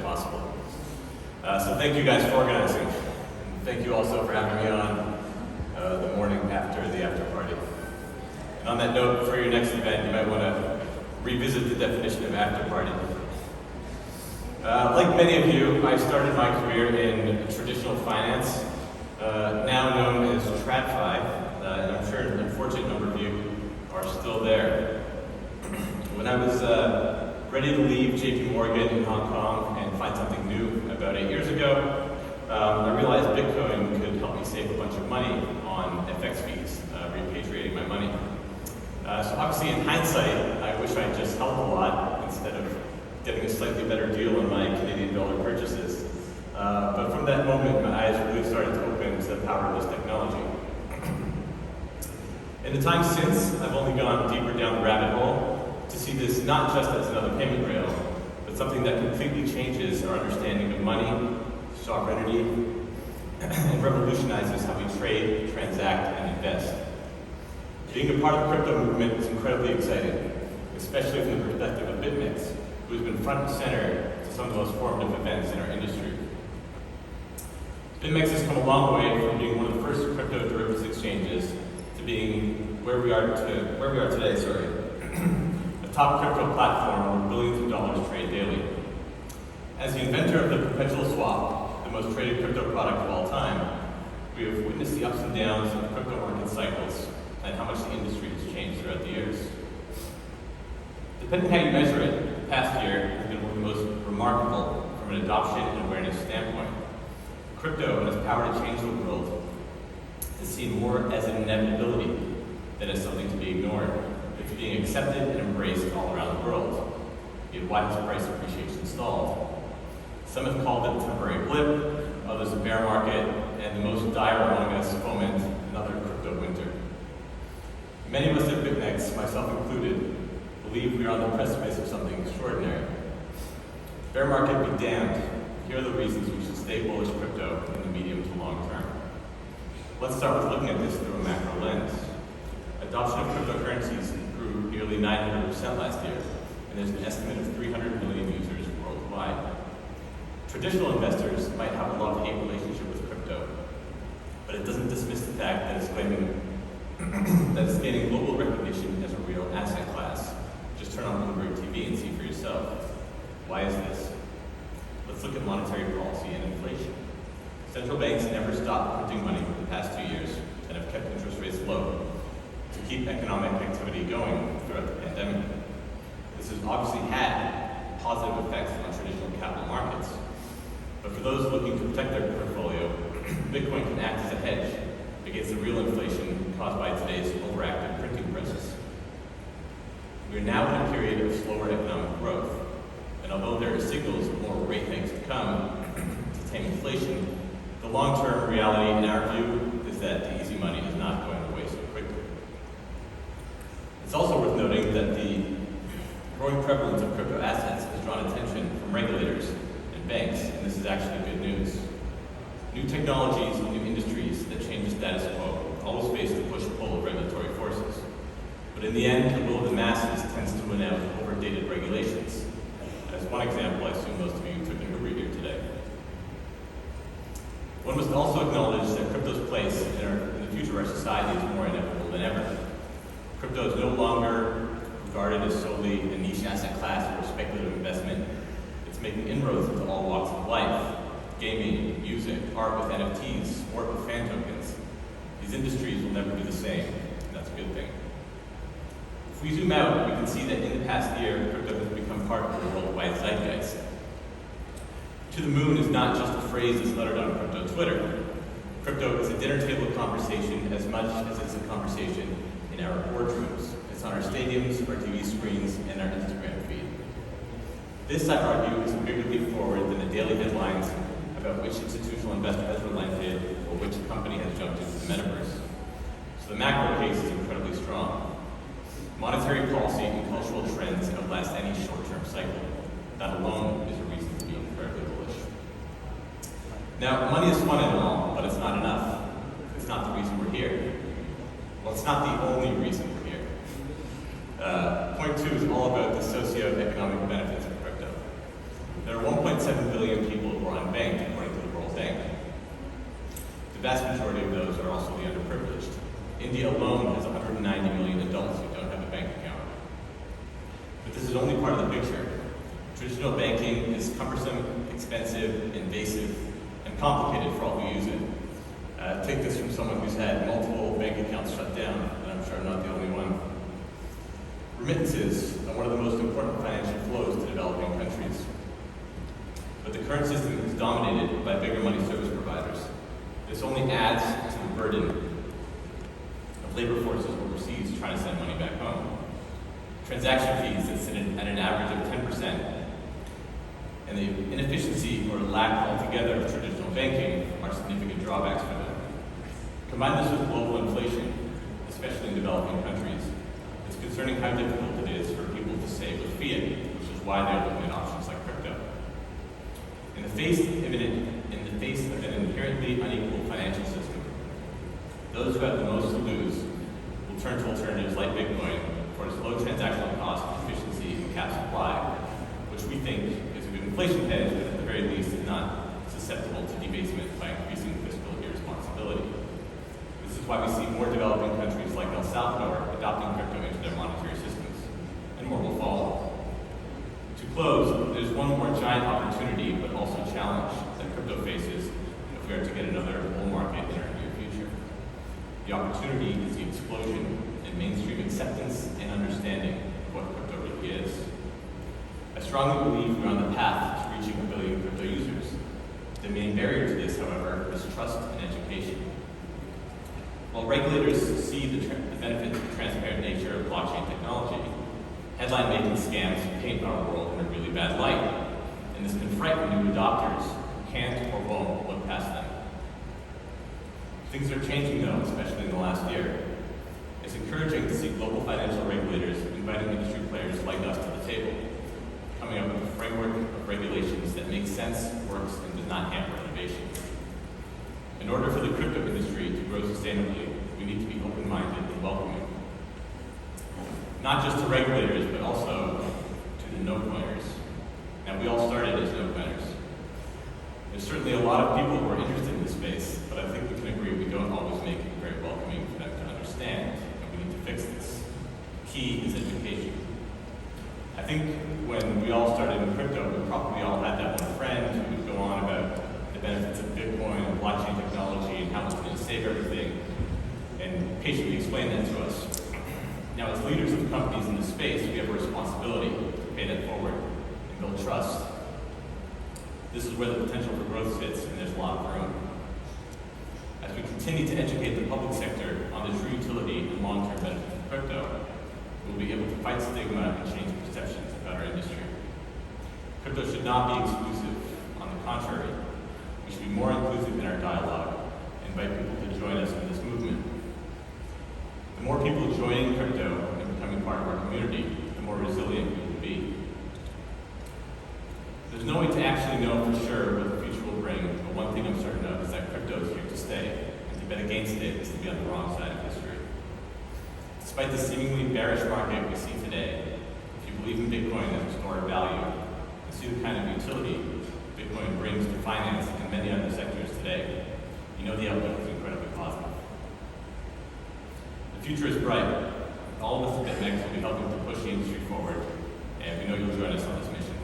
possible. So thank you guys for organizing. Thank you also for having me on the morning after the after party. And on that note, for your next event, you might want to revisit the definition of after party. Like many of you, I started my career in traditional finance, now known as TradFi, and I'm sure an unfortunate number of you are still there. When I was ready to leave JP Morgan in Hong Kong and find something new about 8 years ago, I realized Bitcoin could help me save a bunch of money on FX fees, repatriating my money. So obviously in hindsight, I wish I'd just held a lot instead of getting a slightly better deal on my Canadian dollar purchases. But from that moment, my eyes really started to open to the power of this technology. In the time since, I've only gone deeper down the rabbit hole to see this not just as another payment rail, but something that completely changes our understanding of money, sovereignty, and revolutionizes how we trade, transact, and invest. Being a part of the crypto movement is incredibly exciting, especially from the perspective of Bitmex, who has been front and center to some of the most formative events in our industry. Bitmex has come a long way from being one of the first crypto derivatives exchanges to being where we are today, a top crypto platform where billions of dollars trade daily. As the inventor of the perpetual swap, the most traded crypto product of all time, we have witnessed the ups and downs of crypto market cycles and how much the industry has changed throughout the years. Depending how you measure it, the past year has been one of the most remarkable from an adoption and awareness standpoint. Crypto and its power to change the world is seen more as an inevitability than as something to be ignored. It's being accepted and embraced all around the world. Yet why has price appreciation stalled? Some have called it a temporary blip, others a bear market, and the most dire among us foment another crypto winter. Many of us at Bitmex, myself included, believe we are on the precipice of something extraordinary. Bear market be damned. Here are the reasons we should stay bullish crypto in the medium to long term. Let's start with looking at this through a macro lens. Adoption of cryptocurrencies grew nearly 900% last year, and there's an estimate of 300 million users worldwide. Traditional investors might have a love-hate relationship with crypto, but it doesn't dismiss the fact that it's gaining global recognition as a real asset class. Just turn on Bloomberg TV and see for yourself. Why is this? Let's look at monetary policy and inflation. Central banks never stopped printing money for the past 2 years and have kept interest rates low to keep economic activity going throughout the pandemic. This has obviously had positive effects on traditional capital markets. But for those looking to protect their portfolio, Bitcoin can act as a hedge against the real inflation caused by today's overactive printing presses. We are now in a period of slower economic growth, and although there are signals of more rate hikes to come to tame inflation, the long-term reality in our view is that the easy money is not going away so quickly. It's also worth noting that the growing prevalence of crypto assets has drawn attention from regulators and banks, and this is actually good news. New technologies and new industries that change the status quo always face the push-pull of regulatory forces. But in the end, the will of the masses tends to win out over dated regulations. As one example, I assume most of you took an Uber here today. One must also acknowledge that crypto's place in the future of our society is more inevitable than ever. Crypto is no longer regarded as solely a niche asset class or speculative investment. It's making inroads into all walks of life: gaming, music, art with NFTs, sport with fan tokens. These industries will never be the same, and that's a good thing. If we zoom out, we can see that in the past year, crypto has become part of the worldwide zeitgeist. To the moon is not just a phrase that's uttered on crypto Twitter. Crypto is a dinner table conversation as much as it's a conversation in our boardrooms. It's on our stadiums, our TV screens, and our Instagram feed. This, I argue, is a bigger leap forward than the daily headlines about which institutional investor has relented or which company has jumped into the metaverse. So the macro case is incredibly strong. Monetary policy and cultural trends outlast any short-term cycle. That alone is a reason to be incredibly bullish. Now, money is fun and all, but it's not enough. It's not the reason we're here. Well, it's not the only reason we're here. Point two is all about the socio-economic benefits of crypto. There are 1.6 1.7 billion people who are unbanked, according to the World Bank. The vast majority of those are also the underprivileged. India alone has 190 million adults who don't have a bank account. But this is only part of the picture. Traditional banking is cumbersome, expensive, invasive, and complicated for all who use it. Take this from someone who's had multiple bank accounts shut down, and I'm sure I'm not the only one. Remittances are one of the most important financial flows to developing countries. But the current system is dominated by bigger money service providers. This only adds to the burden of labor forces overseas trying to send money back home. Transaction fees that sit at an average of 10%, and the inefficiency or lack altogether of traditional banking are significant drawbacks for them. Combine this with global inflation, especially in developing countries, it's concerning how difficult it is for people to save with fiat, which is why they're looking at options like crypto. In the face of an inherently unequal financial system, those who have the most to lose will turn to alternatives like Bitcoin for its low transactional cost, efficiency, and cap supply, which we think is a good inflation hedge, but at the very least is not susceptible to debasement by increasing fiscal irresponsibility. This is why we see more developing countries like El Salvador adopting crypto into their monetary systems, and more will follow. To close, there's one more giant opportunity, but also challenge that crypto faces if we are to get another bull market in our near future. The opportunity is the explosion in mainstream acceptance and understanding of what crypto really is. I strongly believe we're on the path to reaching 1 billion crypto users. The main barrier to this, however, is trust and education. While regulators see the benefits of the transparent nature of blockchain technology, headline-making scams paint our world in a really bad light, and this can frighten new adopters who can't or won't look past them. Things are changing, though, especially in the last year. It's encouraging to see global financial regulators inviting industry players like us to the table, coming up with a framework of regulations that makes sense, works, and does not hamper innovation. In order for the crypto industry to grow sustainably, we need to be open-minded and welcoming. Not just to regulators, but also to the no-coiners. Now, we all started as no-coiners. There's certainly a lot of people who are interested in this space, but I think we can agree we don't always make it very welcoming for them to understand, and we need to fix this. Key is education. I think when we all started in crypto, we probably all had that one friend who would go on about the benefits of Bitcoin and blockchain technology and how it's going to save everything, and patiently explain that to us. Now, as leaders of companies in this space, we have a responsibility to pay that forward and build trust. This is where the potential for growth sits, and there's a lot of room. As we continue to educate the public sector on the true utility and long-term benefits of crypto, we'll be able to fight stigma and change perceptions about our industry. Crypto should not be exclusive. On the contrary, we should be more inclusive in our dialogue and invite people to join us in this movement. The more people joining crypto and becoming part of our community, the more resilient we will be. There's no way to actually know for sure what the future will bring, but one thing I'm certain of is that crypto is here to stay, and to bet against it is to be on the wrong side of history. Despite the seemingly bearish market we see today, if you believe in Bitcoin as a store of value, and see the kind of utility Bitcoin brings to finance and many other sectors today, you know the outlook is incredibly positive. The future is bright. All of us at Bitmex will be helping to push the industry forward, and we know you'll join us on this mission.